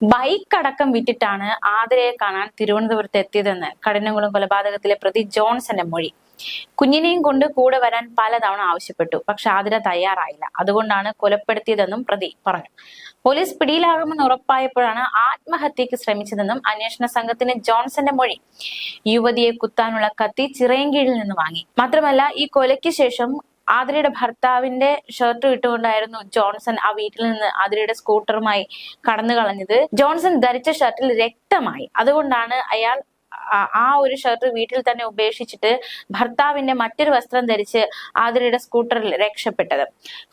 Bike അടക്കം വിറ്റിട്ടാണ് ആതിരയെ കാണാൻ തിരുവനന്തപുരത്ത് എത്തിയതെന്ന് കഠിനംകുളം കൊലപാതകത്തിലെ പ്രതി ജോൺസന്റെ മൊഴി. കുഞ്ഞിനെയും കൊണ്ട് കൂടെ വരാൻ പലതവണ ആവശ്യപ്പെട്ടു, പക്ഷെ ആതിര തയ്യാറായില്ല. അതുകൊണ്ടാണ് കൊലപ്പെടുത്തിയതെന്നും പ്രതി പറഞ്ഞു. പോലീസ് പിടിയിലാകുമെന്ന് ഉറപ്പായപ്പോഴാണ് ആത്മഹത്യക്ക് ശ്രമിച്ചതെന്നും അന്വേഷണ സംഘത്തിന് ജോൺസന്റെ മൊഴി. യുവതിയെ കുത്താനുള്ള കത്തി ചിറയൻകീഴിൽ നിന്ന് വാങ്ങി. മാത്രമല്ല, ഈ കൊലയ്ക്ക് ശേഷം ആതിരയുടെ ഭർത്താവിന്റെ ഷർട്ട് ഇട്ടുകൊണ്ടായിരുന്നു ജോൺസൺ ആ വീട്ടിൽ നിന്ന് ആതിരയുടെ സ്കൂട്ടറുമായി കടന്നു കളഞ്ഞത്. ജോൺസൺ ധരിച്ച ഷർട്ടിൽ രക്തമായി. അതുകൊണ്ടാണ് അയാൾ ആ ഒരു ഷർട്ട് വീട്ടിൽ തന്നെ ഉപേക്ഷിച്ചിട്ട് ഭർത്താവിന്റെ മറ്റൊരു വസ്ത്രം ധരിച്ച് ആതിരയുടെ സ്കൂട്ടറിൽ രക്ഷപ്പെട്ടത്.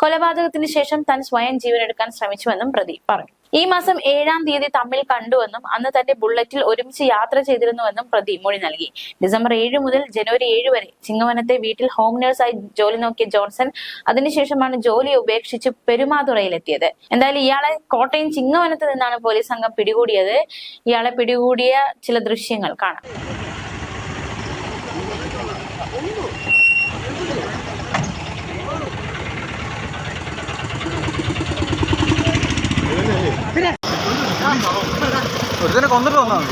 കൊലപാതകത്തിന് ശേഷം താൻ സ്വയം ജീവനെടുക്കാൻ ശ്രമിച്ചുവെന്നും പ്രതി പറഞ്ഞു. ഈ മാസം 7-ാം തീയതി തമ്മിൽ കണ്ടുവെന്നും അന്ന് തന്റെ ബുള്ളറ്റിൽ ഒരുമിച്ച് യാത്ര ചെയ്തിരുന്നുവെന്നും പ്രതി മൊഴി നൽകി. ഡിസംബർ 7 മുതൽ ജനുവരി 7 വരെ ചിങ്ങവനത്തെ വീട്ടിൽ ഹോം നഴ്സായി ജോലി നോക്കിയ ജോൺസൺ അതിനുശേഷമാണ് ജോലി ഉപേക്ഷിച്ച് പെരുമാതുറയിലെത്തിയത്. എന്തായാലും ഇയാളെ കോട്ടയം ചിങ്ങവനത്ത് നിന്നാണ് പോലീസ് സംഘം പിടികൂടിയത്. ഇയാളെ പിടികൂടിയ ചില ദൃശ്യങ്ങൾ കാണാം. ഒരുത്തനെ കൊന്നിട്ട് വന്നാണ്.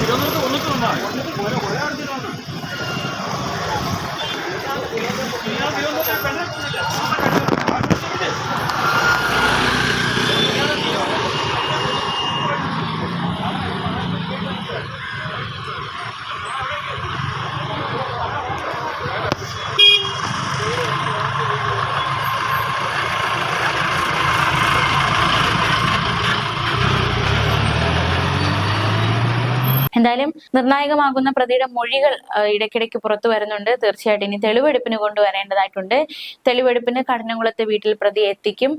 എന്തായാലും നിർണായകമാകുന്ന പ്രതിയുടെ മൊഴികൾ ഇടയ്ക്കിടയ്ക്ക് പുറത്തു വരുന്നുണ്ട്. തീർച്ചയായിട്ടും ഇനി തെളിവെടുപ്പിന് കൊണ്ടുവരേണ്ടതായിട്ടുണ്ട്. തെളിവെടുപ്പിന് കഠിനംകുളത്തെ വീട്ടിൽ പ്രതി എത്തിക്കും.